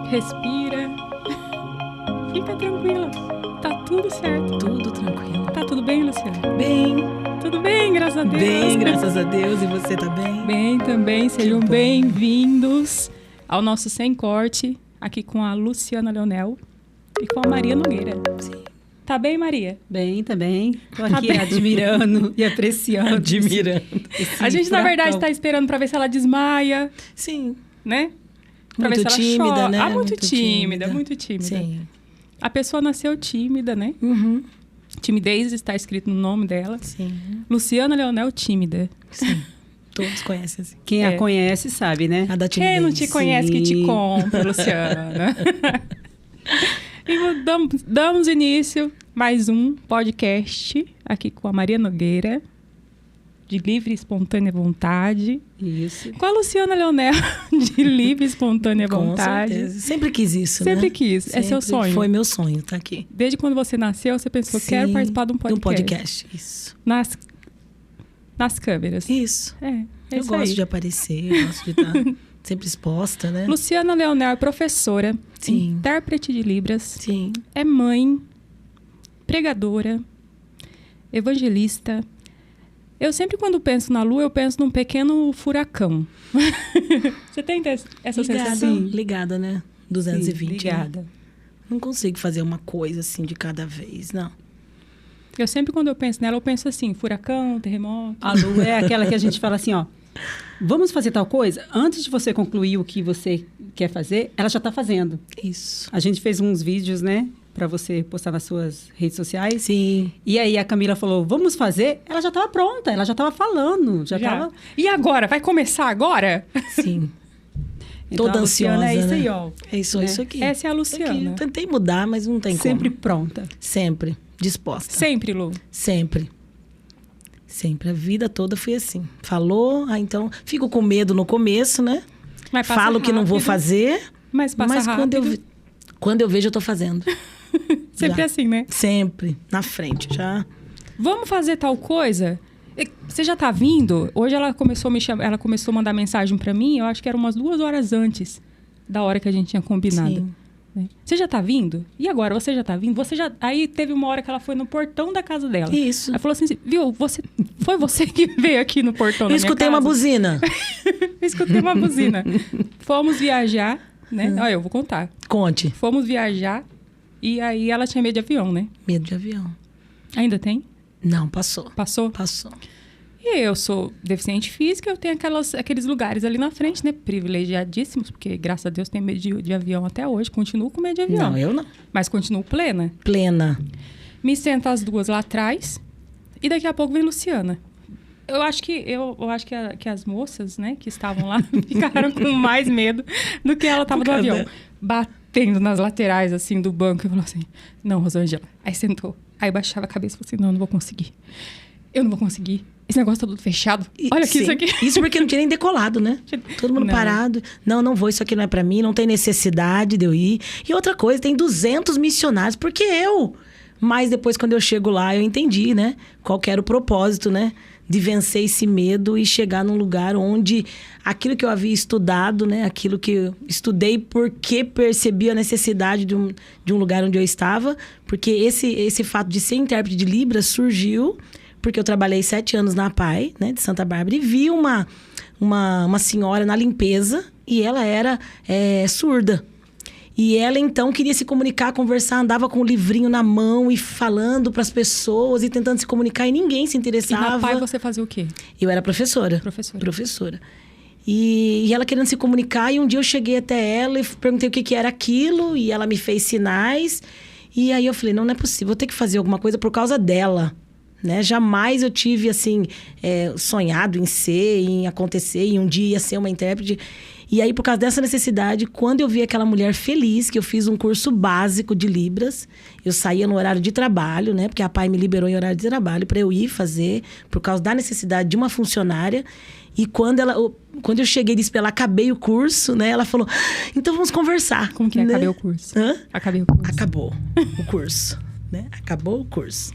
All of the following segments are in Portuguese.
respira. Fica tranquila. Tá tudo certo. Tudo tranquilo. Tá tudo bem, Luciana? Bem. Tudo bem, graças a Deus. Bem, graças a Deus. E você tá bem? Bem também. Sejam bem-vindos ao nosso Sem Corte, aqui com a Luciana Leonel e com a Maria Nogueira. Sim. Tá bem, Maria? Bem, também. Tô aqui admirando e apreciando. Admirando. A gente, na verdade, tá esperando pra ver se ela desmaia, Sim. né? Pra Muito ver se ela tímida, chora. né? Ah, muito tímida, muito tímida. Sim. A pessoa nasceu tímida, né? Uhum. Timidez está escrito no nome dela. Sim. Luciana Leonel, tímida. Sim. Todos conhecem assim. Quem a conhece sabe, né? A da timidez. Quem não te conhece que te compra, Luciana. E damos início mais um podcast aqui com a Maria Nogueira, de livre e espontânea vontade. Isso. Com a Luciana Leonel, de livre e espontânea vontade. Com certeza. Sempre quis isso, Sempre né? quis. Sempre é seu sonho. Foi meu sonho, tá aqui. Desde quando você nasceu, você pensou, Sim, quero participar de um podcast. De um podcast, isso. Nas câmeras. Isso. Eu gosto de aparecer, eu gosto de estar sempre exposta, né? Luciana Leonel é professora, Sim. intérprete de Libras, Sim. é mãe, pregadora, evangelista. Eu sempre, quando penso na Lua, eu penso num pequeno furacão. Você tem essa sensação? Ligada, né? 220. Sim, ligada. Né? Não consigo fazer uma coisa assim de cada vez, não. Eu sempre, quando eu penso nela, eu penso assim, furacão, terremoto. A Lu é aquela que a gente fala assim, ó. Vamos fazer tal coisa? Antes de você concluir o que você quer fazer, ela já tá fazendo. Isso. A gente fez uns vídeos, né? Pra você postar nas suas redes sociais. Sim. E aí a Camila falou, vamos fazer? Ela já tava pronta, ela já tava falando. Já tava... E agora? Vai começar agora? Sim. Então, Toda a Luciana ansiosa, é isso né? aí, ó. É isso, né? isso aqui. Essa é a Luciana. Eu tentei mudar, mas não tem Sempre como. pronta. Sempre. Disposta. Sempre, Lu. Sempre. Sempre. A vida toda foi assim. Falou, então... Fico com medo no começo, né? Mas passa Falo que não vou rápido, fazer, mas passa mas rápido. quando eu vejo, eu tô fazendo. Sempre Já. assim, né? Sempre. Na frente, já. Vamos fazer tal coisa? Você já tá vindo? Hoje ela começou a me chamar, ela começou a mandar mensagem pra mim, eu acho que era umas 2 horas antes da hora que a gente tinha combinado. Sim. Né? Você já tá vindo? E agora, você já tá vindo? Aí teve uma hora que ela foi no portão da casa dela. Isso. Ela falou assim, viu, foi você que veio aqui no portão da Eu minha escutei casa? uma buzina. Eu escutei uma buzina. Fomos viajar, né? Olha, eu vou contar. Conte. Fomos viajar e aí ela tinha medo de avião, né? Medo de avião. Ainda tem? Não, passou. Passou? Passou. E eu sou deficiente física, eu tenho aqueles lugares ali na frente, né? Privilegiadíssimos, porque, graças a Deus, tenho medo de avião até hoje. Continuo com medo de avião. Não, eu não. Mas continuo plena. Plena. Me sento as duas lá atrás e daqui a pouco vem Luciana. Eu acho que as moças, né, que estavam lá, ficaram com mais medo do que ela estava no avião. Batendo nas laterais, assim, do banco. E falou assim, não, Rosângela. Aí sentou. Aí baixava a cabeça e falou assim, não vou conseguir. Eu não vou conseguir. Esse negócio tá tudo fechado. Olha aqui, Sim. isso aqui. Isso porque não tinha nem decolado, né? Todo mundo Não. parado. Não vou, isso aqui não é pra mim, não tem necessidade de eu ir. E outra coisa, tem 200 missionários, porque eu? Mas depois, quando eu chego lá, eu entendi, né? Qual que era o propósito, né? De vencer esse medo e chegar num lugar onde aquilo que eu havia estudado, né? Aquilo que eu estudei porque percebi a necessidade de um lugar onde eu estava. Porque esse fato de ser intérprete de Libras surgiu porque eu trabalhei 7 anos na APAI, né? De Santa Bárbara. E vi uma senhora na limpeza e ela era surda. E ela, então, queria se comunicar, conversar, andava com o livrinho na mão e falando para as pessoas e tentando se comunicar e ninguém se interessava. E na PAI você fazia o quê? Eu era professora. Professora. E ela querendo se comunicar e um dia eu cheguei até ela e perguntei o que era aquilo e ela me fez sinais. E aí eu falei, não é possível, vou ter que fazer alguma coisa por causa dela. Né? Jamais eu tive, assim, sonhado em ser, em acontecer, em um dia ser uma intérprete. E aí, por causa dessa necessidade, quando eu vi aquela mulher feliz, que eu fiz um curso básico de Libras, eu saía no horário de trabalho, né? Porque a PAI me liberou em horário de trabalho para eu ir fazer, por causa da necessidade de uma funcionária. E quando eu cheguei e disse pra ela, acabei o curso, né? Ela falou, então vamos conversar. Como que é? Né? Acabei o curso? Hã? Acabei o curso. Acabou o curso, né? Acabou o curso.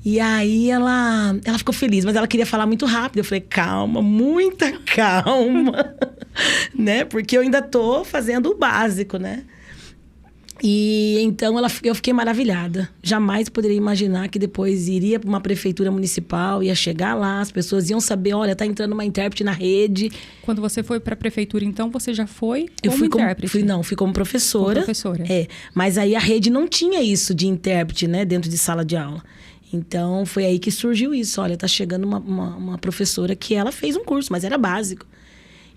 E aí ela ficou feliz, mas ela queria falar muito rápido. Eu falei, calma, muita calma, né? Porque eu ainda tô fazendo o básico, né? E então eu fiquei maravilhada. Jamais poderia imaginar que depois iria para uma prefeitura municipal, ia chegar lá, as pessoas iam saber, olha, tá entrando uma intérprete na rede. Quando você foi para a prefeitura, então, você já foi Eu como fui intérprete? Fui como professora. Como professora. Mas aí a rede não tinha isso de intérprete, né, dentro de sala de aula. Então, foi aí que surgiu isso. Olha, tá chegando uma professora que ela fez um curso, mas era básico.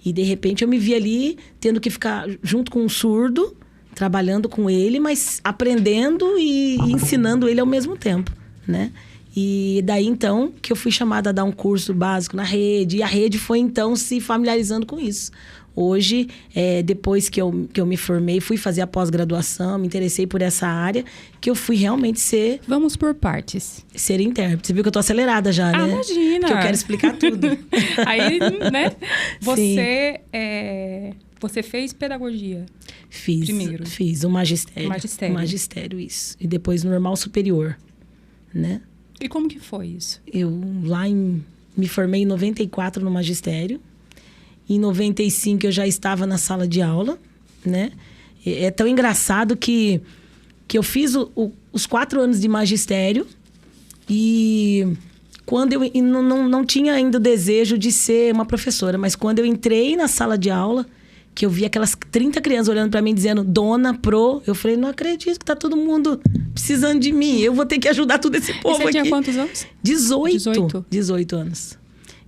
E, de repente, eu me vi ali tendo que ficar junto com um surdo, trabalhando com ele, mas aprendendo e ensinando ele ao mesmo tempo, né? E daí, então, que eu fui chamada a dar um curso básico na rede. E a rede foi, então, se familiarizando com isso. Hoje, depois que eu me formei, fui fazer a pós-graduação, me interessei por essa área, que eu fui realmente ser... Vamos por partes. Ser intérprete. Você viu que eu tô acelerada já, né? Imagina! Que eu quero explicar tudo. Aí, né? Você fez pedagogia? Primeiro. Fiz o magistério. Magistério, isso. E depois o normal superior, né? E como que foi isso? Eu me formei em 94 no magistério. Em 95 eu já estava na sala de aula, né? É tão engraçado que eu fiz os 4 anos de magistério e quando eu não tinha ainda o desejo de ser uma professora, mas quando eu entrei na sala de aula, que eu vi aquelas 30 crianças olhando para mim dizendo, dona, eu falei, não acredito que tá todo mundo precisando de mim, eu vou ter que ajudar todo esse povo aqui. Você tinha quantos anos? 18 anos.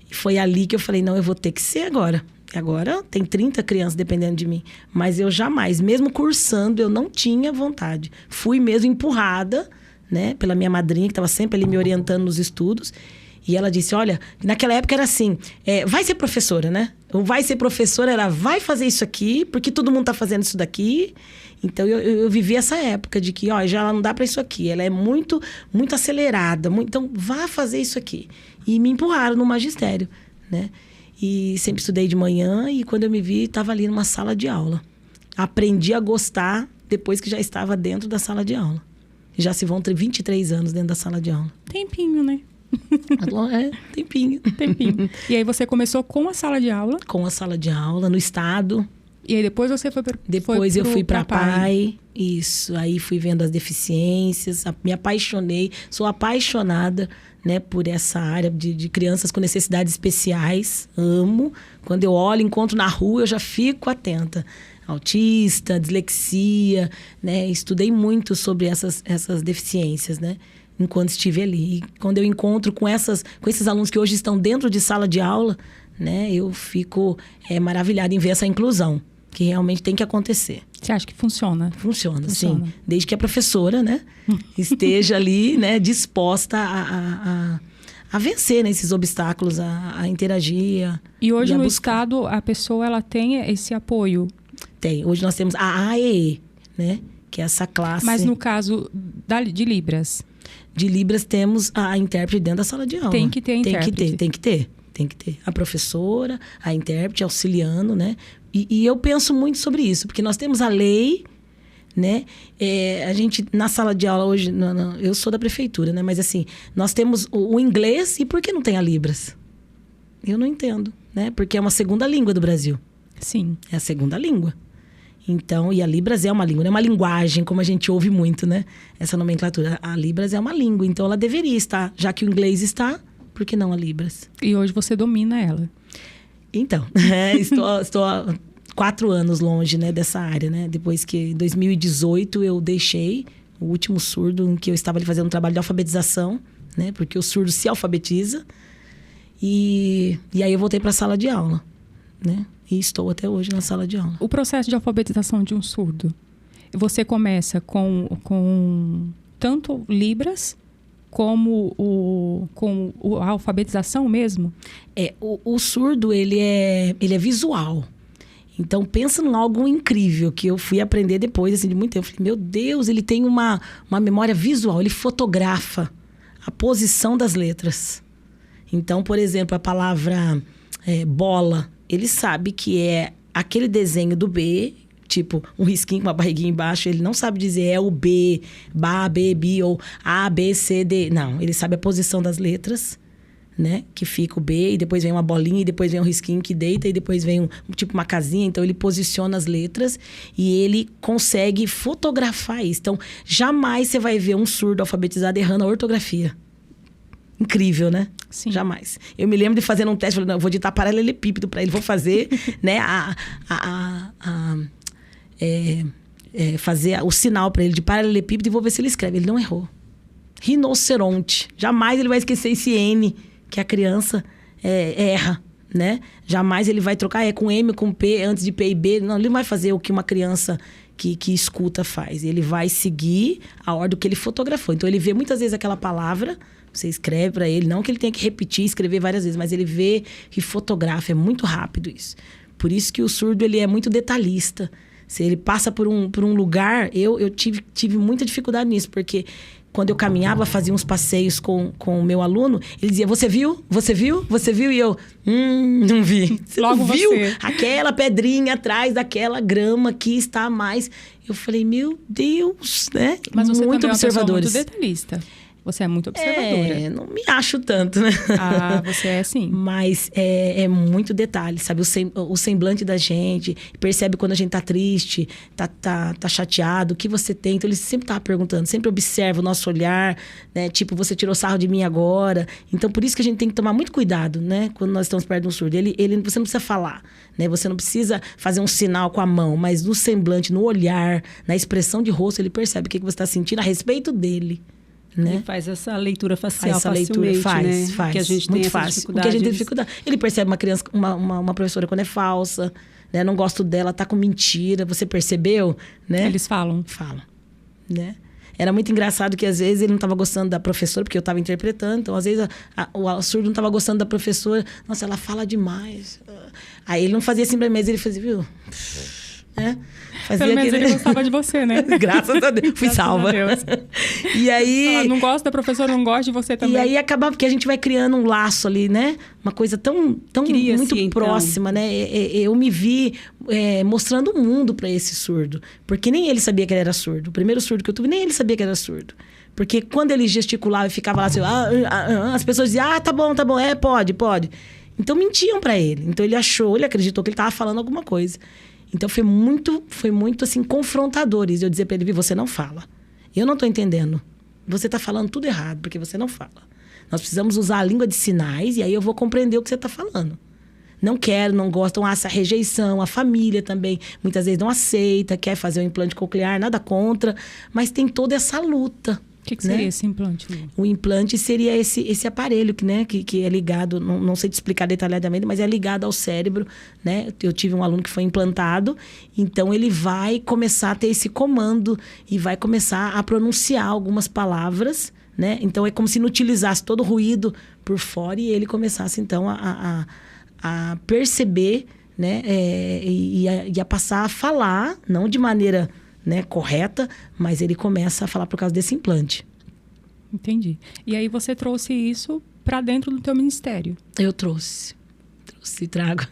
E foi ali que eu falei, não, eu vou ter que ser agora. Agora tem 30 crianças dependendo de mim. Mas eu jamais, mesmo cursando, eu não tinha vontade. Fui mesmo empurrada, né, pela minha madrinha, que estava sempre ali me orientando nos estudos. E ela disse, olha, naquela época era assim, vai ser professora, né? Ou vai ser professora, era vai fazer isso aqui, porque todo mundo está fazendo isso daqui. Então, eu vivi essa época de que, ó, já ela não dá para isso aqui. Ela é muito, muito acelerada. Então, vá fazer isso aqui. E me empurraram no magistério, né? E sempre estudei de manhã e quando eu me vi, estava ali numa sala de aula. Aprendi a gostar depois que já estava dentro da sala de aula. Já se vão ter 23 anos dentro da sala de aula. Tempinho, né? Tempinho. E aí você começou com a sala de aula? Com a sala de aula, no estado. E aí depois você foi para Depois eu fui para PAI. Isso, aí fui vendo as deficiências, me apaixonei, sou apaixonada, né, por essa área de crianças com necessidades especiais, amo. Quando eu olho, encontro na rua, eu já fico atenta. Autista, dislexia, né, estudei muito sobre essas deficiências, né, enquanto estive ali. E quando eu encontro com esses alunos que hoje estão dentro de sala de aula, né, eu fico maravilhada em ver essa inclusão, que realmente tem que acontecer. Você acha que funciona? Funciona, sim. Desde que a professora, né, esteja ali, né, disposta a vencer, né, esses obstáculos, a interagir. E hoje no estado, a pessoa ela tem esse apoio? Tem. Hoje nós temos a AEE, né, que é essa classe... Mas no caso de Libras? De Libras temos a intérprete dentro da sala de aula. Tem que ter intérprete. Tem que ter. A professora, a intérprete, auxiliando, né? E eu penso muito sobre isso, porque nós temos a lei, né? A gente, na sala de aula hoje, eu sou da prefeitura, né? Mas assim, nós temos o inglês, e por que não tem a Libras? Eu não entendo, né? Porque é uma segunda língua do Brasil. Sim. É a segunda língua. Então, e a Libras é uma língua, não é uma linguagem, como a gente ouve muito, né? Essa nomenclatura. A Libras é uma língua, então ela deveria estar. Já que o inglês está, por que não a Libras? E hoje você domina ela. Então, estou há 4 anos longe, né, dessa área, né? Depois que em 2018 eu deixei o último surdo, em que eu estava ali fazendo um trabalho de alfabetização, né? Porque o surdo se alfabetiza. E aí eu voltei para a sala de aula, né? E estou até hoje na sala de aula. O processo de alfabetização de um surdo, você começa com tanto Libras como com a alfabetização mesmo? O surdo, ele é visual. Então, pensa em algo incrível que eu fui aprender depois, assim, de muito tempo. Eu falei, meu Deus, ele tem uma memória visual, ele fotografa a posição das letras. Então, por exemplo, a palavra bola, ele sabe que é aquele desenho do B, tipo um risquinho com uma barriguinha embaixo, ele não sabe dizer é o B, B, ou A, B, C, D. Não, ele sabe a posição das letras, né? Que fica o B, e depois vem uma bolinha, e depois vem um risquinho que deita, e depois vem tipo uma casinha. Então, ele posiciona as letras e ele consegue fotografar isso. Então, jamais você vai ver um surdo alfabetizado errando a ortografia. Incrível, né? Sim. Jamais. Eu me lembro de fazer um teste, falei, não, eu vou digitar paralelepípedo para ele, vou fazer, né, fazer o sinal para ele de paralelepípedo e vou ver se ele escreve. Ele não errou. Rinoceronte. Jamais ele vai esquecer esse N que a criança erra, né? Jamais ele vai trocar com M, com P, antes de P e B. Não, ele não vai fazer o que uma criança que escuta faz. Ele vai seguir a ordem que ele fotografou. Então, ele vê muitas vezes aquela palavra, você escreve para ele, não que ele tenha que repetir, escrever várias vezes, mas ele vê e fotografa, é muito rápido isso. Por isso que o surdo, ele é muito detalhista. Se ele passa por um lugar, eu tive muita dificuldade nisso, porque quando eu caminhava, fazia uns passeios com o meu aluno, ele dizia, você viu? Você viu? Você viu? E eu, não vi. Você Logo não viu? você. Aquela pedrinha atrás daquela grama que está a mais. Eu falei, meu Deus, né? Mas você muito também observadores. É uma pessoa muito detalhista. Você é muito observadora. Não me acho tanto, né? Ah, você é sim. Mas é muito detalhe, sabe? O semblante da gente, percebe quando a gente tá triste, tá chateado, o que você tem. Então, ele sempre tá perguntando, sempre observa o nosso olhar, né? Tipo, você tirou sarro de mim agora. Então, por isso que a gente tem que tomar muito cuidado, né? Quando nós estamos perto de um surdo. Você não precisa falar, né? Você não precisa fazer um sinal com a mão, mas no semblante, no olhar, na expressão de rosto, ele percebe o que você está sentindo a respeito dele. Né? Ele faz essa leitura facial facilmente, né? Faz. Que a gente muito tem fácil. essa dificuldade. Porque a gente tem dificuldade. Ele percebe uma criança, uma professora quando é falsa, né? Não gosto dela, tá com mentira. Você percebeu, né? Eles falam. Falam, né? Era muito engraçado que às vezes ele não estava gostando da professora, porque eu estava interpretando. Então, às vezes, o surdo não estava gostando da professora. Nossa, ela fala demais. Aí ele não fazia assim pra mim, mas ele fazia, viu? Né? Fazia Pelo menos ele gostava de você, né? Graças a Deus. Fui salva. A Deus. E aí... Ela não gosta da professora, não gosta de você também. E aí acaba porque a gente vai criando um laço ali, né? Uma coisa tão muito próxima, né? Eu me vi mostrando o mundo para esse surdo. Porque nem ele sabia que ele era surdo. O primeiro surdo que eu tive, nem ele sabia que era surdo. Porque quando ele gesticulava e ficava lá assim... as pessoas diziam, tá bom, pode. Então mentiam para ele. Então ele acreditou que ele estava falando alguma coisa. Então, foi muito assim, confrontador isso. Eu dizer para ele, você não fala. Eu não estou entendendo. Você está falando tudo errado, porque você não fala. Nós precisamos usar a língua de sinais e aí eu vou compreender o que você está falando. Não quero, não gostam, essa rejeição. A família também, muitas vezes, não aceita, quer fazer o implante coclear, nada contra. Mas tem toda essa luta. O que seria esse implante, Lu? O implante seria esse aparelho, né, que é ligado, não sei te explicar detalhadamente, mas é ligado ao cérebro, né? Eu tive um aluno que foi implantado, então ele vai começar a ter esse comando e vai começar a pronunciar algumas palavras, né? Então é como se inutilizasse todo o ruído por fora e ele começasse, então, a perceber, né? E a passar a falar, não de maneira... né, correta, mas ele começa a falar por causa desse implante. Entendi. E aí você trouxe isso para dentro do teu ministério? Eu trouxe e trago,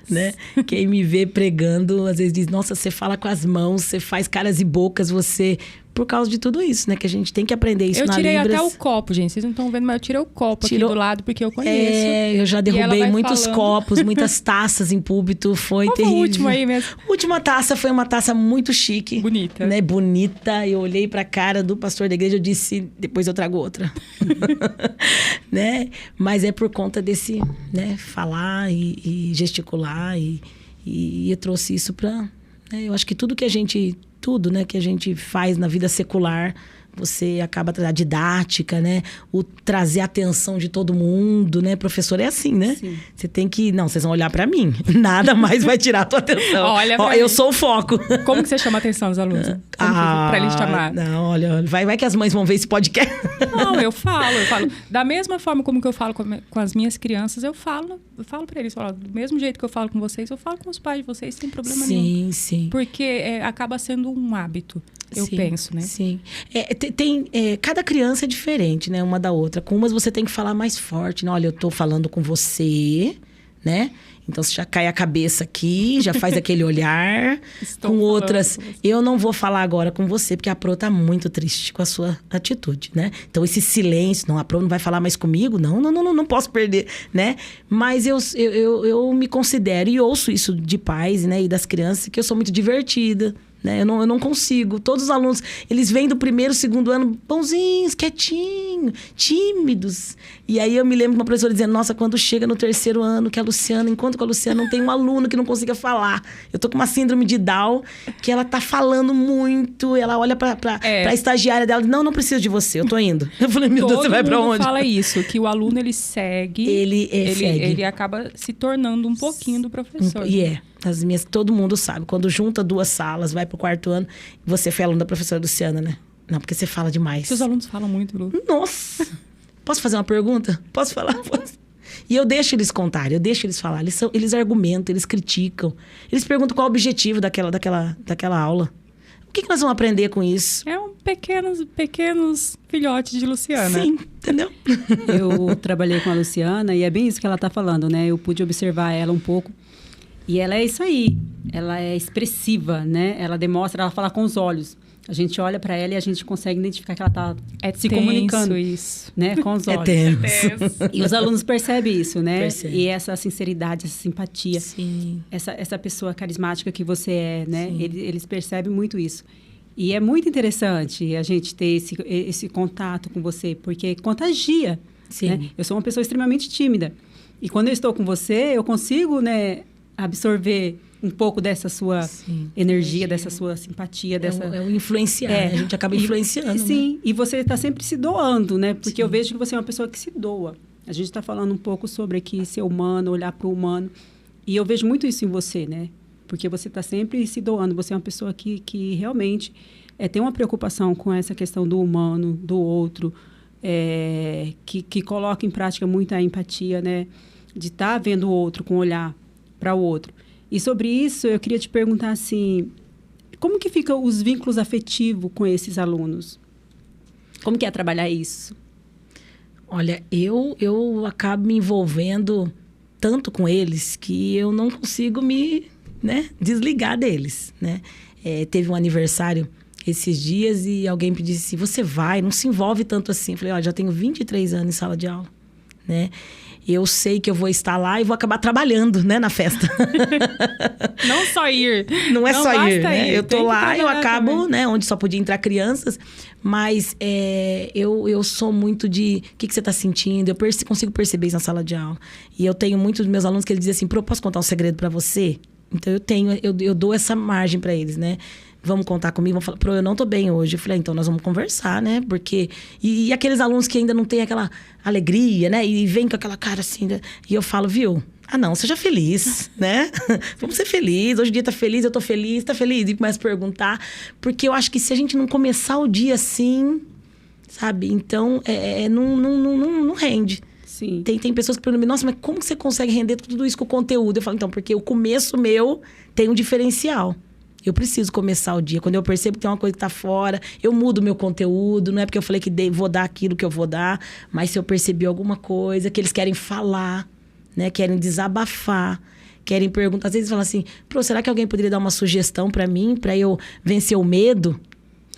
né? Quem me vê pregando, às vezes diz, nossa, você fala com as mãos, você faz caras e bocas, você... Por causa de tudo isso, né? Que a gente tem que aprender isso na Libras. Eu tirei até o copo, gente. Vocês não estão vendo, mas eu tirei o copo aqui do lado, porque eu conheço. Eu já derrubei muitos copos, muitas taças em púlpito. Foi Qual terrível. Foi a última aí mesmo? A última taça foi uma taça muito chique. Bonita. Né? Bonita. Eu olhei pra cara do pastor da igreja e disse, depois eu trago outra. Né? Mas é por conta desse, né? Falar e gesticular. E eu trouxe isso pra... Né? Eu acho que tudo, né, que a gente faz na vida secular, você acaba a didática, né? O trazer a atenção de todo mundo, né? Professor é assim, né? Sim. Você tem que... Não, vocês vão olhar pra mim. Nada mais vai tirar a tua atenção. Olha pra eu mim. sou o foco. Como que você chama a atenção dos alunos? Pra eles chamar? Não, olha, vai que as mães vão ver esse podcast. Não, eu falo. Da mesma forma como que eu falo com as minhas crianças, eu falo pra eles. Do mesmo jeito que eu falo com vocês, eu falo com os pais de vocês sem problema nenhum. Sim. Porque acaba sendo um hábito, eu penso, né? Sim. Cada criança é diferente, né? Uma da outra. Com umas você tem que falar mais forte, né? Olha, eu tô falando com você, né? Então, você já cai a cabeça aqui, já faz aquele olhar. Estou com falando outras... com você. Eu não vou falar agora com você, porque a Pro tá muito triste com a sua atitude, né? Então, esse silêncio, não, a Pro não vai falar mais comigo? Não posso perder, né? Mas eu me considero, e ouço isso de pais, né? E das crianças, que eu sou muito divertida. Né? Eu não consigo. Todos os alunos, eles vêm do primeiro, segundo ano, bonzinhos, quietinhos, tímidos. E aí eu me lembro de uma professora dizendo, nossa, quando chega no terceiro ano, que a Luciana, enquanto com a Luciana não tem um aluno que não consiga falar. Eu tô com uma síndrome de Down, que ela tá falando muito, ela olha pra estagiária dela, não preciso de você, eu tô indo. Eu falei, meu Deus, você vai pra onde? Todo mundo fala isso, que o aluno, ele segue, ele acaba se tornando um pouquinho do professor. Todo mundo sabe. Quando junta 2 salas, vai pro 4º ano, você foi aluno da professora Luciana, né? Não, porque você fala demais. Seus alunos falam muito, Lu. Nossa! Posso fazer uma pergunta? Posso falar? Posso. E eu deixo eles contarem, eu deixo eles falar. Eles argumentam, eles criticam. Eles perguntam qual o objetivo daquela aula. O que nós vamos aprender com isso? É pequenos filhotes de Luciana. Sim, entendeu? Eu trabalhei com a Luciana e é bem isso que ela tá falando, né? Eu pude observar ela um pouco. E ela é isso aí, ela é expressiva, né? Ela fala com os olhos. A gente olha para ela e a gente consegue identificar que ela está se comunicando, isso, né? Com os olhos. É tenso. E os alunos percebem isso, né? Percebe. E essa sinceridade, essa simpatia, Sim. essa pessoa carismática que você é, né? Eles percebem muito isso. E é muito interessante a gente ter esse contato com você, porque contagia. Sim. Né? Eu sou uma pessoa extremamente tímida. E quando eu estou com você, eu consigo, né, absorver um pouco dessa sua energia, dessa sua simpatia. É o influenciar, né? A gente acaba influenciando. Sim, né? E você está sempre se doando, né? Porque eu vejo que você é uma pessoa que se doa. A gente está falando um pouco sobre aqui ser humano, olhar para o humano. E eu vejo muito isso em você, né? Porque você está sempre se doando. Você é uma pessoa que realmente tem uma preocupação com essa questão do humano, do outro, que coloca em prática muita empatia, né? De estar vendo o outro com olhar para o outro. E sobre isso, eu queria te perguntar assim, como que ficam os vínculos afetivos com esses alunos? Como que é trabalhar isso? Olha, eu acabo me envolvendo tanto com eles que eu não consigo me desligar deles, né? Teve um aniversário esses dias e alguém me disse assim, você vai, não se envolve tanto assim. Eu falei, ó, já tenho 23 anos em sala de aula, né? Eu sei que eu vou estar lá e vou acabar trabalhando, né, na festa. Não só ir. Não é só ir, né? Ir. Eu tô lá, eu acabo, também, né, onde só podia entrar crianças. Mas eu sou muito de... O que você tá sentindo? Eu consigo perceber isso na sala de aula. E eu tenho muitos dos meus alunos que eles dizem assim, Pro, posso contar um segredo para você? Então, eu dou essa margem para eles, né? Vamos contar comigo, vão falar, Pro, eu não tô bem hoje. Eu falei, então nós vamos conversar, né? Porque... E aqueles alunos que ainda não têm aquela alegria, né? E vem com aquela cara assim... E eu falo, viu? Ah, não, seja feliz, né? Vamos ser felizes. Hoje o dia tá feliz, eu tô feliz, tá feliz? E começa a perguntar. Porque eu acho que se a gente não começar o dia assim, sabe? Então, não rende. Sim. Tem pessoas que perguntam, nossa, mas como que você consegue render tudo isso com o conteúdo? Eu falo, então, porque o começo meu tem um diferencial. Eu preciso começar o dia. Quando eu percebo que tem uma coisa que tá fora, eu mudo o meu conteúdo. Não é porque eu falei que vou dar aquilo que eu vou dar, mas se eu percebi alguma coisa que eles querem falar, né? Querem desabafar, querem perguntar. Às vezes falam assim, Pro, será que alguém poderia dar uma sugestão para mim, para eu vencer o medo?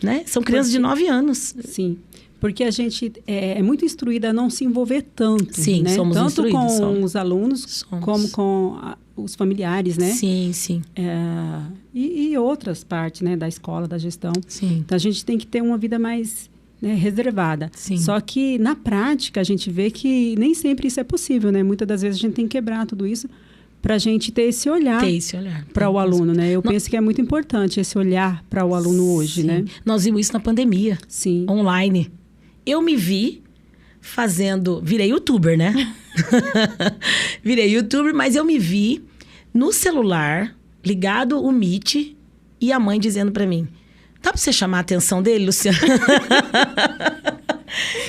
Né? São crianças de 9 anos. Sim. Porque a gente é muito instruída a não se envolver tanto. Sim, né? somos tanto instruídos. Tanto com os alunos, como com os familiares, né? Sim, sim. E outras partes, né? Da escola, da gestão. Sim. Então, a gente tem que ter uma vida mais, né, reservada. Sim. Só que, na prática, a gente vê que nem sempre isso é possível, né? Muitas das vezes a gente tem que quebrar tudo isso para a gente ter esse olhar para o aluno, né? Eu penso que é muito importante esse olhar para o aluno hoje, sim, né? Nós vimos isso na pandemia. Sim. Online. Eu me vi virei youtuber, né? Virei youtuber, mas eu me vi no celular, ligado o Meet, e a mãe dizendo pra mim, dá pra você chamar a atenção dele, Luciana?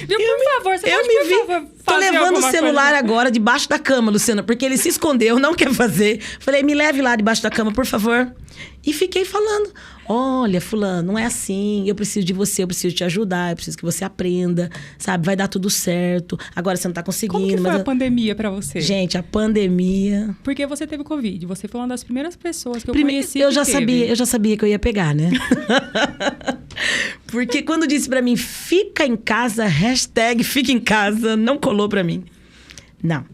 Viu, por favor, você pode, por favor, tô levando o celular coisa. agora debaixo da cama, Luciana, porque ele se escondeu, não quer fazer. Falei, me leve lá debaixo da cama, por favor. E fiquei falando, olha, fulano, não é assim, eu preciso de você, eu preciso te ajudar, eu preciso que você aprenda, sabe? Vai dar tudo certo. Agora você não tá conseguindo. Como que foi mas... a pandemia pra você? Gente, a pandemia... Porque você teve Covid, você foi uma das primeiras pessoas que eu conheci eu que já teve. eu já sabia que eu ia pegar, né? Porque quando disse pra mim, fica em casa, hashtag fica em casa, não colou pra mim. Não.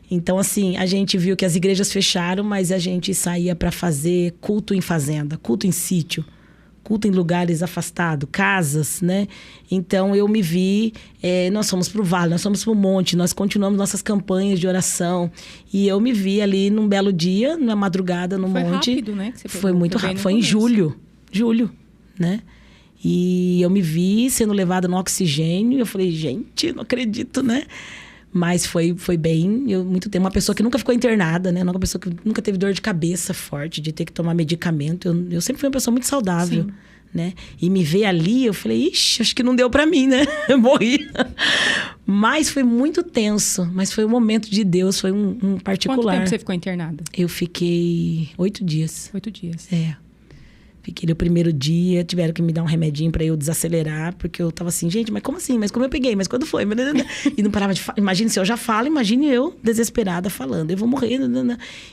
Então, assim, a gente viu que as igrejas fecharam, mas a gente saía para fazer culto em fazenda, culto em sítio, culto em lugares afastados, casas, né? Então, eu me vi... nós fomos para o vale, nós fomos para o monte, nós continuamos nossas campanhas de oração. E eu me vi ali num belo dia, na madrugada, no monte. Foi rápido, né? Que você pegou. Foi muito rápido. Foi em julho, né? E eu me vi sendo levada no oxigênio. Eu falei, gente, não acredito, né? Mas foi bem, muito tempo. Uma pessoa que nunca ficou internada, né? Uma pessoa que nunca teve dor de cabeça forte, de ter que tomar medicamento. Eu sempre fui uma pessoa muito saudável, Sim. né? E me ver ali, eu falei, ixi, acho que não deu pra mim, né? Eu morri. Mas foi muito tenso. Mas foi um momento de Deus, foi um particular. Quanto tempo você ficou internada? Eu fiquei 8 dias. 8 dias. Fiquei no primeiro dia, tiveram que me dar um remedinho pra eu desacelerar, porque eu tava assim, gente, mas como assim? Mas como eu peguei? Mas quando foi? E não parava de falar. Imagine se eu já falo, imagine eu, desesperada, falando, eu vou morrer.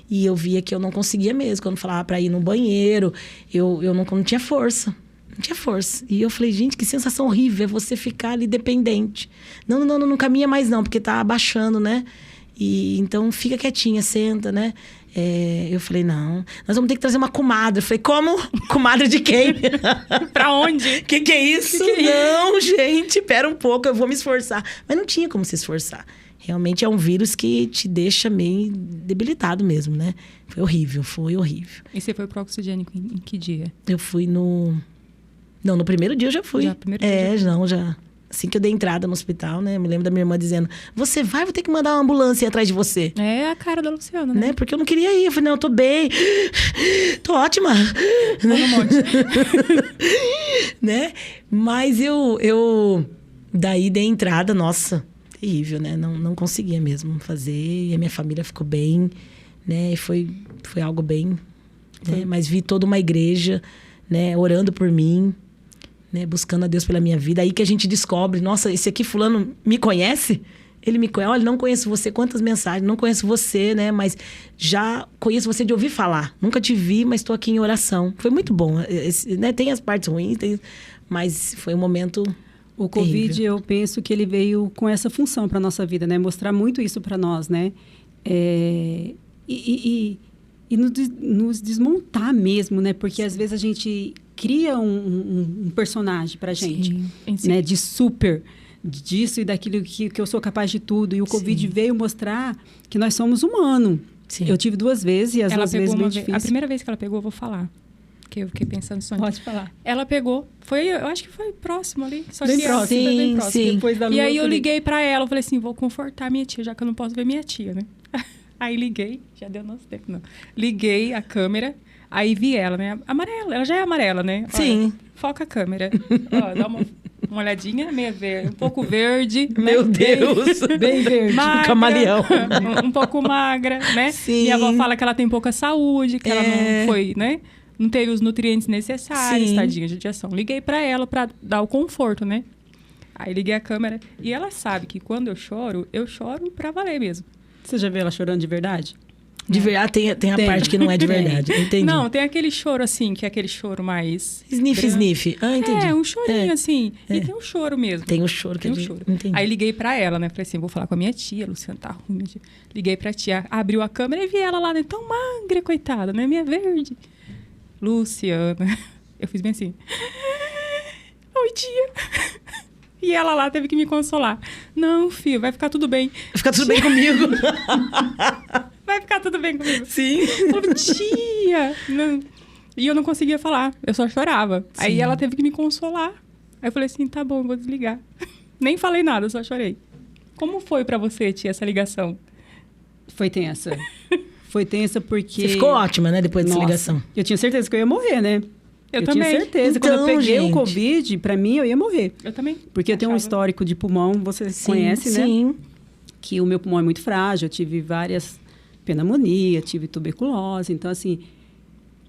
E eu via que eu não conseguia mesmo. Quando falava pra ir no banheiro, eu não tinha força. Não tinha força. E eu falei, gente, que sensação horrível é você ficar ali dependente. Não caminha mais não, porque tá abaixando, né? E então fica quietinha, senta, né? Eu falei, não, nós vamos ter que trazer uma comadre. Eu falei, como? Comadre de quem? Pra onde? Que é isso? Que não, gente, pera um pouco, eu vou me esforçar. Mas não tinha como se esforçar. Realmente é um vírus que te deixa meio debilitado mesmo, né? Foi horrível. E você foi pro oxigênio em que dia? Eu fui no... Não, no primeiro dia eu já fui. Já, primeiro dia já. Assim que eu dei entrada no hospital, né? Eu me lembro da minha irmã dizendo, você vai, vou ter que mandar uma ambulância atrás de você. É a cara da Luciana, né? Porque eu não queria ir. Eu falei, não, eu tô bem. Tô ótima. Vou no monte. Né? Mas eu daí dei entrada, nossa, terrível, né? Não conseguia mesmo fazer. E a minha família ficou bem, né? E foi algo bem... Né? Mas vi toda uma igreja, né? Orando por mim, né? Buscando a Deus pela minha vida. Aí que a gente descobre, nossa, esse aqui fulano me conhece? Ele me conhece, olha, não conheço você, quantas mensagens, não conheço você, né? Mas já conheço você de ouvir falar. Nunca te vi, mas estou aqui em oração. Foi muito bom, né? Tem as partes ruins, mas foi um momento O Covid, terrível. eu penso que ele veio com essa função para nossa vida, né? Mostrar muito isso para nós, né? E nos desmontar mesmo, né? Porque às vezes a gente cria um personagem pra gente, Sim. né? De super, disso e daquilo que eu sou capaz de tudo. E o Covid veio mostrar que nós somos humanos. Sim. Eu tive 2 vezes e as 2 vezes bem difícil. A primeira vez que ela pegou, eu vou falar. Que eu fiquei pensando nisso. Pode falar. Ela pegou, eu acho que foi próximo ali. Só Bem que próximo, bem próximo. Depois da E aí eu falei, liguei pra ela, eu falei assim, vou confortar minha tia, já que eu não posso ver minha tia, né? Aí liguei, já deu nosso tempo, não. Liguei a câmera, aí vi ela, né? Amarela, ela já é amarela, né? Olha, Sim. foca a câmera. Ó, dá uma olhadinha, meia verde, um pouco verde. Meu né? Deus! bem verde. Magra, Camaleão. um pouco magra, né? Sim. Minha avó fala que ela tem pouca saúde, que ela não foi, né? Não teve os nutrientes necessários, Sim. tadinha, judiação. Liguei pra ela pra dar o conforto, né? Aí liguei a câmera e ela sabe que quando eu choro pra valer mesmo. Você já viu ela chorando de verdade? De verdade, tem a parte que não é de verdade. Entendi. Não, tem aquele choro assim, que é aquele choro mais... Sniff, grande. sniff. Ah, entendi. É, um chorinho assim. E tem um choro mesmo. Tem o choro que Tem é um de... choro. Entendi. Aí liguei pra ela, né? Falei assim, vou falar com a minha tia, Luciana tá ruim. Minha tia. Liguei pra tia, abriu a câmera e vi ela lá, né? Tão magra, coitada, né? Minha verde. Luciana. Eu fiz bem assim. Oi, tia. E ela lá teve que me consolar. Não, filho, vai ficar tudo bem. Vai ficar tudo bem comigo. Vai ficar tudo bem comigo. Sim. Eu falei, tia! Não. E eu não conseguia falar, eu só chorava. Sim. Aí ela teve que me consolar. Aí eu falei assim, tá bom, eu vou desligar. Nem falei nada, eu só chorei. Como foi pra você, tia, essa ligação? Foi tensa. Foi tensa porque... Você ficou ótima, né, depois dessa Nossa, ligação. Eu tinha certeza que eu ia morrer, né? Eu também. tinha certeza. Então, Quando eu peguei gente. o Covid, pra mim, eu ia morrer. Eu também. Porque eu tenho um achava. histórico de pulmão, você Sim, conhece, né? Sim. Que o meu pulmão é muito frágil, eu tive várias pneumonia, tive tuberculose. Então, assim,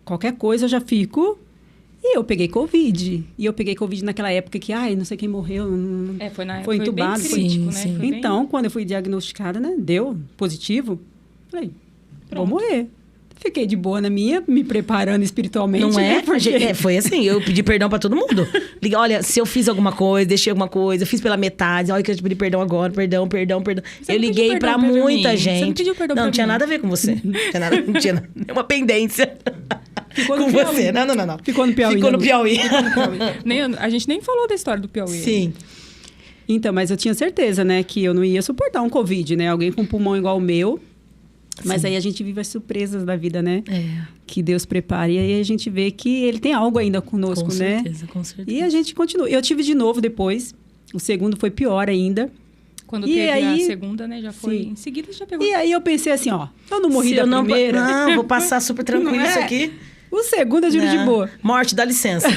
qualquer coisa eu já fico... E eu peguei Covid. E eu peguei Covid naquela época que, não sei quem morreu. Foi entubado. Bem crítico, sim, né? sim. Então, quando eu fui diagnosticada, né? Deu positivo. Falei, vou morrer. Fiquei de boa na minha, me preparando espiritualmente. Não é? Né? Porque... Foi assim, eu pedi perdão pra todo mundo. Liga, olha, se eu fiz alguma coisa, deixei alguma coisa, eu fiz pela metade, olha que eu te pedi perdão agora, perdão. Você Eu não liguei pediu pra perdão muita mim. gente. Você não pediu perdão Não pra tinha mim. nada a ver com você. Não tinha nenhuma pendência Ficou no com Piauí. você. Não. Ficou no Piauí. Ficou no né, Piauí. A gente nem falou da história do Piauí. Sim. Então, mas eu tinha certeza, né? Que eu não ia suportar um Covid, né? Alguém com pulmão igual o meu. Mas aí a gente vive as surpresas da vida, né? Que Deus prepara. E aí a gente vê que Ele tem algo ainda conosco, né? Com certeza. E a gente continua. Eu tive de novo depois. O segundo foi pior ainda. Quando E teve aí- a segunda, né? Já foi. Sim. Em seguida já pegou. E aí eu pensei assim, ó. Eu não morri Se da eu não, primeira. não, vou passar super tranquilo Não é? isso aqui. O segundo eu giro de Não. boa. Morte, dá licença.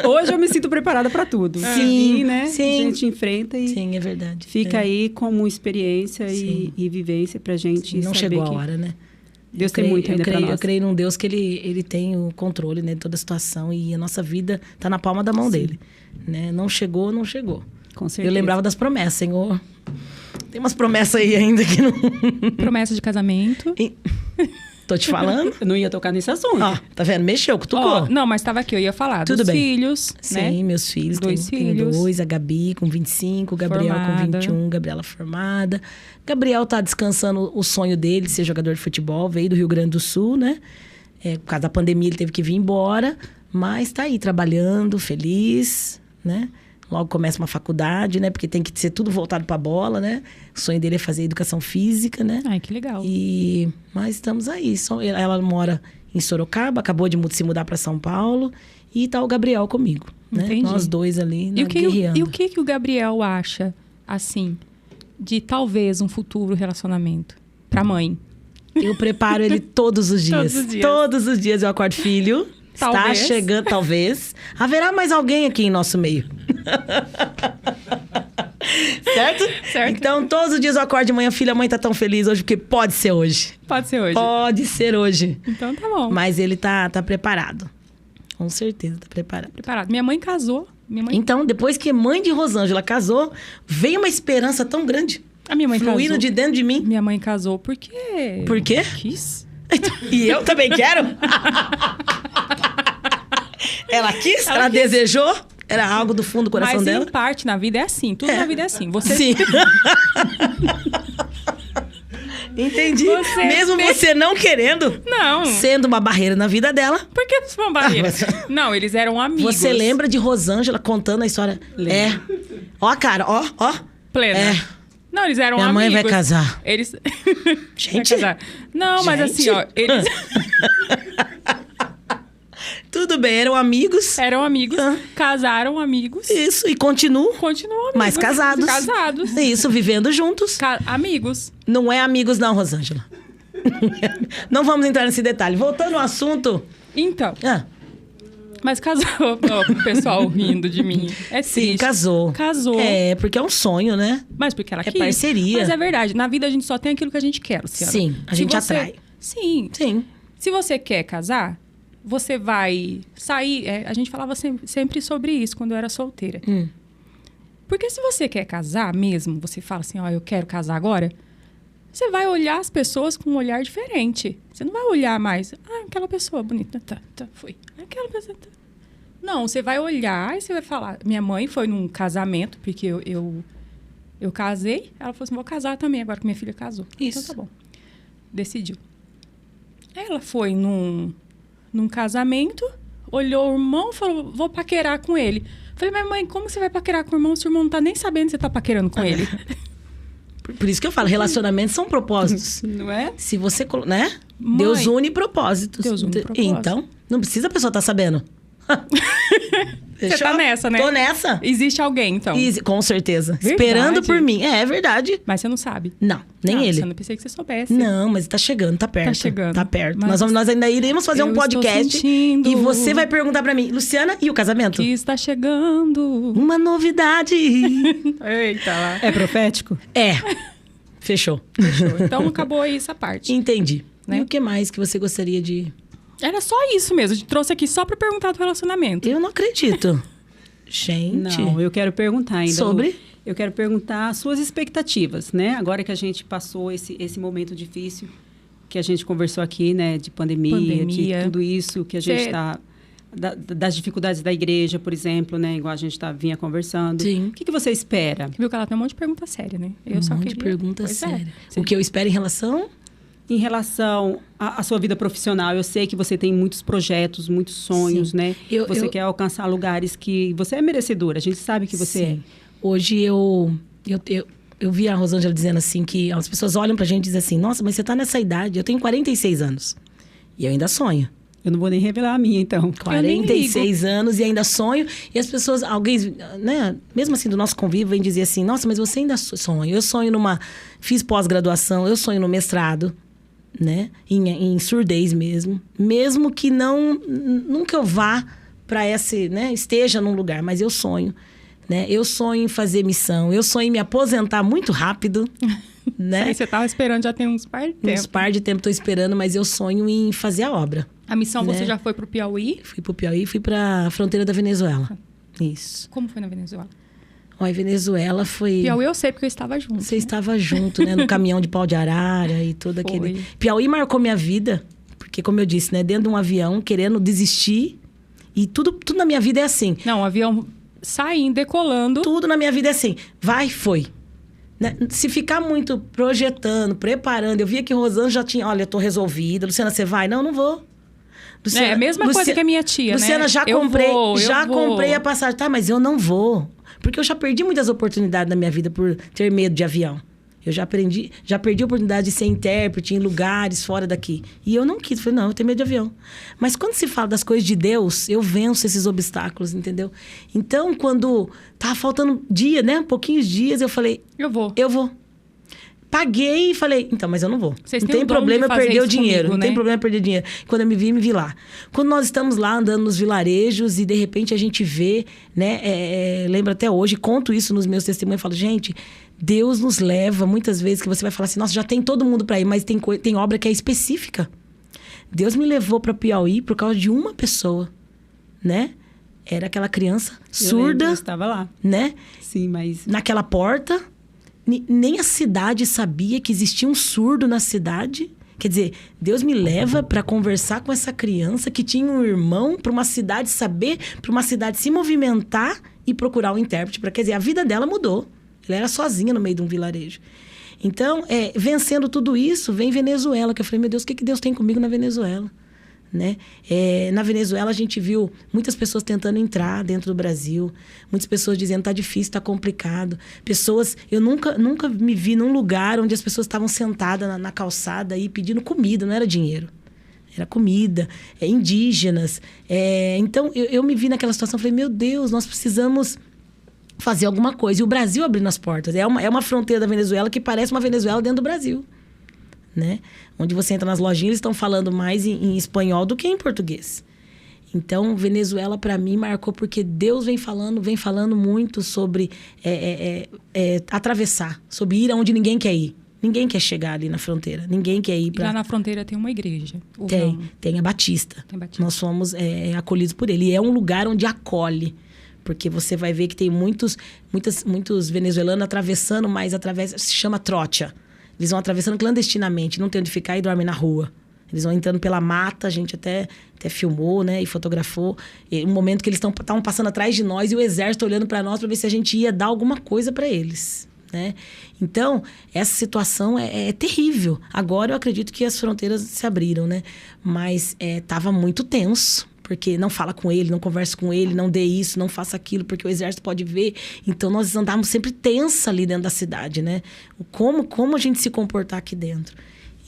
Hoje eu me sinto preparada para tudo. Sim, E, né? sim. A gente enfrenta e Sim, é verdade. fica aí como experiência Sim. e vivência pra gente Não saber chegou a que hora, né? Deus tem muito ainda pra nós. Eu creio num Deus que ele tem o controle, né, de toda a situação e a nossa vida tá na palma da mão dele, né? Não chegou. Com certeza. Eu lembrava das promessas, Senhor. Tem umas promessas aí ainda que não... Promessa de casamento. Tô te falando. Eu não ia tocar nesse assunto. Ó, tá vendo? Mexeu, cutucou. Ó, não, mas tava aqui, eu ia falar Tudo dos bem. filhos, né? Sim, meus filhos. Dois Tenho filhos. 2, a Gabi com 25, o Gabriel Formada. com 21, Gabriela formada. Gabriel tá descansando o sonho dele, ser jogador de futebol, veio do Rio Grande do Sul, né? Por causa da pandemia ele teve que vir embora, mas tá aí trabalhando, feliz, né? Logo começa uma faculdade, né? Porque tem que ser tudo voltado pra bola, né? O sonho dele é fazer educação física, né? Ai, que legal. Mas estamos aí. Ela mora em Sorocaba, acabou de se mudar para São Paulo. E tá o Gabriel comigo, né? Entendi. Nós dois ali, né, E guerreando. o que o Gabriel acha, assim, de talvez um futuro relacionamento pra mãe? Eu preparo ele todos os dias. Todos os dias. Todos os dias eu acordo, filho. Talvez. Está chegando, talvez. Haverá mais alguém aqui em nosso meio. Certo? Certo. Então, todos os dias eu acordo de manhã, filha, a mãe tá tão feliz hoje, porque pode ser hoje. Pode ser hoje. Pode ser hoje. Então tá bom. Mas ele tá preparado. Com certeza, tá preparado. Preparado. Minha mãe casou. Então, depois que a mãe de Rosângela casou, veio uma esperança tão grande. A minha mãe fluindo casou. de dentro de mim. Minha mãe casou porque... Por quê? Quis. E eu também quero. Ela quis? Ela quis. desejou? Era algo do fundo do coração Mas dela? em parte na vida é assim. Tudo na vida é assim. Você Sim. Entendi. Você Mesmo fez- você não querendo, Não. sendo uma barreira na vida dela. Por que isso foi uma barreira? Ah, mas- Não, eles eram amigos. Você lembra de Rosângela contando a história? Lembro. Ó a cara, ó. Plena. É. Não, eles eram Minha amigos. mãe vai casar. Eles... Gente. Vai casar. Não, mas Gente. assim, ó, eles Tudo bem, eram amigos. eram amigos, Ah. casaram amigos, Isso, e continuam. continuam amigos. Mas casados. Casados. Isso, vivendo juntos. Amigos. Não é amigos não, Rosângela. Não vamos entrar nesse detalhe. Voltando ao assunto... Então, Ah, mas casou. Ó, o pessoal rindo de mim. É sim, triste. casou. Casou. É, porque é um sonho, né? Mas porque ela É quis. parceria. Mas é verdade. Na vida a gente só tem aquilo que a gente quer, Luciana. Sim, a Se gente você- atrai. Sim. Sim. Se você quer casar, você vai sair... a gente falava sempre sobre isso quando eu era solteira. Porque se você quer casar mesmo, você fala assim, ó, eu quero casar agora, você vai olhar as pessoas com um olhar diferente. Você não vai olhar mais, aquela pessoa bonita, tá, foi. Aquela pessoa, tá. Não, você vai olhar e você vai falar. Minha mãe foi num casamento, porque eu casei, ela falou assim, vou casar também agora que minha filha casou. Isso. Então tá bom. Decidiu. Ela foi num casamento, olhou o irmão e falou, vou paquerar com ele. Falei, mas mãe, como você vai paquerar com o irmão se o irmão não tá nem sabendo que você tá paquerando com ele? Por isso que eu falo, relacionamentos são propósitos. Não é? Se você, né? Mãe, Deus une propósitos. Deus une propósitos. Então, não precisa a pessoa estar sabendo. Você tá nessa, né? Tô nessa. Existe alguém, então. Com certeza. Verdade. Esperando por mim. É verdade. Mas você não sabe. Não, nem ele. Eu não pensei que você soubesse. Não, mas tá chegando, tá perto. Tá chegando. Tá perto. Mas Nós ainda iremos fazer eu um estou podcast. sentindo E você vai perguntar pra mim, Luciana, e o casamento? Que está chegando. Uma novidade. Eita lá. É profético? É. Fechou. Fechou. Então acabou aí essa parte. Entendi. Né? E o que mais que você gostaria de Era só isso mesmo. A gente trouxe aqui só pra perguntar do relacionamento. Eu não acredito. Gente. Não, eu quero perguntar ainda. Sobre? Eu quero perguntar as suas expectativas, né? Agora que a gente passou esse momento difícil, que a gente conversou aqui, né? De pandemia. De tudo isso que a gente está... Das dificuldades da igreja, por exemplo, né? Igual a gente vinha conversando. Sim. O que você espera? Viu que ela tem um monte de pergunta séria, né? Um monte de pergunta séria. O que eu espero em relação... Em relação à sua vida profissional, eu sei que você tem muitos projetos, muitos sonhos, sim, né? Você quer alcançar lugares que você é merecedora. A gente sabe que você é. Hoje eu vi a Rosângela dizendo assim que as pessoas olham pra gente e dizem assim, nossa, mas você tá nessa idade, eu tenho 46 anos. E eu ainda sonho. Eu não vou nem revelar a minha, então. 46 anos e ainda sonho. E as pessoas, alguém, né, mesmo assim do nosso convívio, vem dizer assim, nossa, mas você ainda sonha. Eu sonho fiz pós-graduação, eu sonho no mestrado. Né? Em surdez mesmo. Mesmo que nunca eu vá para esse, né? Esteja num lugar, mas eu sonho. Né? Eu sonho em fazer missão, eu sonho em me aposentar muito rápido. Né? Sim, você estava esperando já tem uns par de tempo. Uns par de tempo estou esperando, mas eu sonho em fazer a obra. A missão, né? Você já foi para o Piauí? Fui para o Piauí, fui para a fronteira da Venezuela. Isso. Como foi na Venezuela? Olha, Venezuela foi... Piauí eu sei porque eu estava junto. Você estava junto, né? No caminhão de pau de arara e todo aquele... Piauí marcou minha vida, porque como eu disse, né? Dentro de um avião, querendo desistir. E tudo na minha vida é assim. Não, o avião saindo, decolando. Tudo na minha vida é assim. Vai, foi. Né? Se ficar muito projetando, preparando... Eu via que Rosângela já tinha... Olha, eu tô resolvida. Luciana, você vai? Não, não vou. Luciana, é a mesma coisa que a minha tia, Luciana, né? já comprei a passagem. Tá, mas eu não vou. Porque eu já perdi muitas oportunidades na minha vida por ter medo de avião. Eu já perdi a oportunidade de ser intérprete em lugares fora daqui. E eu não quis. Falei, não, eu tenho medo de avião. Mas quando se fala das coisas de Deus, eu venço esses obstáculos, entendeu? Então, quando tava faltando dia, né? Pouquinhos dias, eu falei... Eu vou. Paguei e falei, então, mas eu não vou. Vocês não tem problema eu perder o dinheiro. Comigo, não tem problema eu perder dinheiro. Quando eu me vi lá. Quando nós estamos lá andando nos vilarejos e de repente a gente vê, né? Lembro até hoje, conto isso nos meus testemunhos e falo, gente, Deus nos leva muitas vezes que você vai falar assim, nossa, já tem todo mundo para ir, mas tem obra que é específica. Deus me levou para Piauí por causa de uma pessoa, né? Era aquela criança surda. Eu estava lá. Né? Sim, mas... Naquela porta... Nem a cidade sabia que existia um surdo na cidade. Quer dizer, Deus me leva para conversar com essa criança que tinha um irmão, para uma cidade saber, para uma cidade se movimentar e procurar um intérprete. Quer dizer, a vida dela mudou. Ela era sozinha no meio de um vilarejo. Então, vencendo tudo isso, vem Venezuela. Que eu falei, meu Deus, o que Deus tem comigo na Venezuela? Né? Na Venezuela, a gente viu muitas pessoas tentando entrar dentro do Brasil. Muitas pessoas dizendo, tá difícil, tá complicado. Pessoas... Eu nunca me vi num lugar onde as pessoas estavam sentadas na calçada e pedindo comida, não era dinheiro. Era comida, indígenas. Então, eu me vi naquela situação, falei, meu Deus, nós precisamos fazer alguma coisa. E o Brasil abrindo as portas. É uma fronteira da Venezuela que parece uma Venezuela dentro do Brasil. Né? Onde você entra nas lojinhas, eles estão falando mais em espanhol do que em português. Então, Venezuela, para mim, marcou porque Deus vem falando muito sobre atravessar, sobre ir aonde ninguém quer ir. Ninguém quer chegar ali na fronteira, ninguém quer ir para... Lá na fronteira tem uma igreja? Tem a Batista. Nós fomos acolhidos por ele. E é um lugar onde acolhe. Porque você vai ver que tem muitos venezuelanos atravessando, mas se chama trocha. Eles vão atravessando clandestinamente, não tem onde ficar e dormem na rua. Eles vão entrando pela mata, a gente até filmou, né, e fotografou. Um momento que eles estavam passando atrás de nós e o exército olhando para nós para ver se a gente ia dar alguma coisa para eles, né? Então, essa situação é terrível. Agora eu acredito que as fronteiras se abriram, né? Mas estava muito tenso. Porque não fala com ele, não conversa com ele, não dê isso, não faça aquilo, porque o exército pode ver. Então, nós andávamos sempre tensa ali dentro da cidade, né? Como a gente se comportar aqui dentro.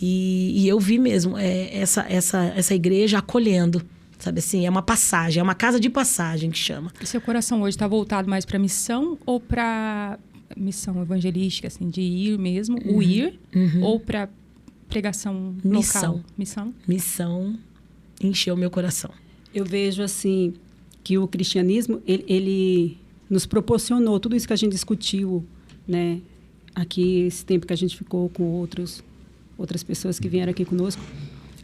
E eu vi mesmo essa igreja acolhendo, sabe assim? É uma passagem, é uma casa de passagem que chama. E seu coração hoje está voltado mais para missão ou para missão evangelística, assim, de ir mesmo, ir, ou para pregação local? Missão encheu meu coração. Eu vejo, assim, que o cristianismo, ele nos proporcionou tudo isso que a gente discutiu, né? Aqui, esse tempo que a gente ficou com outras pessoas que vieram aqui conosco.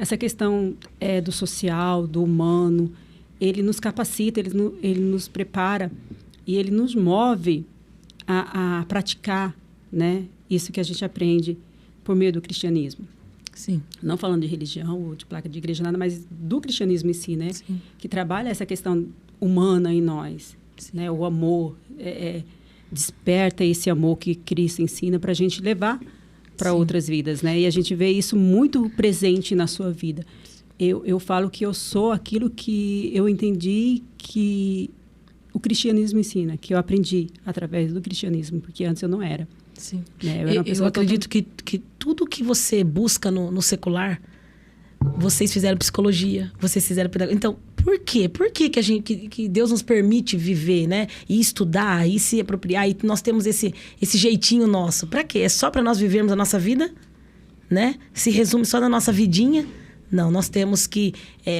essa questão do social, do humano, ele nos capacita, ele nos prepara e ele nos move a praticar, né, isso que a gente aprende por meio do cristianismo. Sim. Não falando de religião ou de placa de igreja, nada, mas do cristianismo em si, né? Sim. Que trabalha essa questão humana em nós, né? O amor, desperta esse amor que Cristo ensina para a gente levar para outras vidas, né? E a gente vê isso muito presente na sua vida. Eu falo que eu sou aquilo que eu entendi que o cristianismo ensina, que eu aprendi através do cristianismo, porque antes eu não era. Sim. Né? Eu acredito que tudo que você busca no secular, vocês fizeram psicologia, vocês fizeram pedagogia. Então, por quê? Por que que Deus nos permite viver, né? E estudar, e se apropriar, e nós temos esse jeitinho nosso. Para quê? É só para nós vivermos a nossa vida, né? Se resume só na nossa vidinha? Não, nós temos que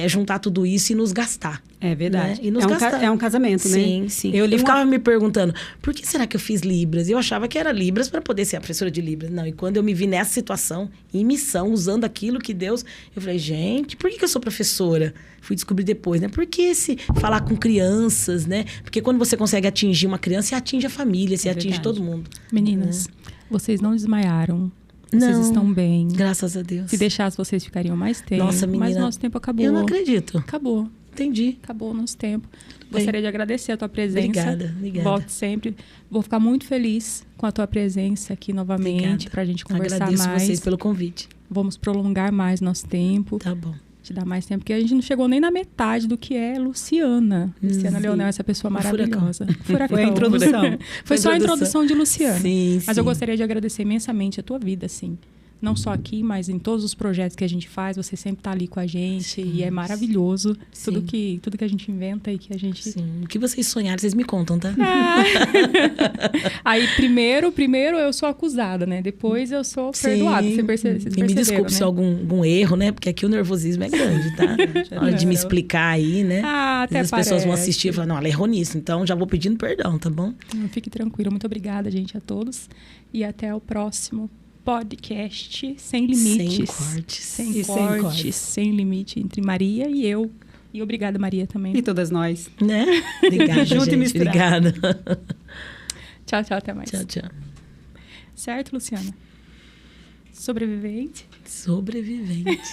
juntar tudo isso e nos gastar. É verdade. Né? E nos gastar. É um casamento, né? Sim, sim. Eu ficava me perguntando, por que será que eu fiz Libras? Eu achava que era Libras para poder ser a professora de Libras. Não, e quando eu me vi nessa situação, em missão, usando aquilo que Deus... Eu falei, gente, por que eu sou professora? Fui descobrir depois, né? Por que falar com crianças, né? Porque quando você consegue atingir uma criança, você atinge a família, você atinge todo mundo. Meninas, vocês não desmaiaram. Vocês estão bem. Graças a Deus. Se deixasse, vocês ficariam mais tempo. Nossa, menina. Mas nosso tempo acabou. Eu não acredito. Acabou. Entendi. Acabou o nosso tempo. Gostaria de agradecer a tua presença. Obrigada. Volte sempre. Vou ficar muito feliz com a tua presença aqui novamente, para a gente conversar Agradeço mais. vocês pelo convite. Vamos prolongar mais nosso tempo. Tá bom. Te dar mais tempo, porque a gente não chegou nem na metade do que é Luciana. Luciana Leonel, essa pessoa maravilhosa. Furacão. Foi a introdução. Foi só a introdução de Luciana. Sim, Mas eu gostaria de agradecer imensamente a tua vida, assim. Não só aqui, mas em todos os projetos que a gente faz. Você sempre está ali com a gente. Sim, e é maravilhoso tudo que a gente inventa e que a gente... Sim. O que vocês sonharem, vocês me contam, tá? Aí, primeiro eu sou acusada, né? Depois eu sou perdoada. Vocês perceberam, me desculpe, né? se algum erro, né? Porque aqui o nervosismo é grande, tá? Na hora de me explicar aí, né? Até as pessoas vão assistir e falar, não, ela errou nisso. Então, já vou pedindo perdão, tá bom? Fique tranquila. Muito obrigada, gente, a todos. E até o próximo podcast Sem Limites. Sem cortes. Sem limite entre Maria e eu. E obrigada, Maria, também. E todas nós. Né? Obrigada, Junto gente. E misturado. Obrigada. Tchau, até mais. Tchau. Certo, Luciana? Sobrevivente.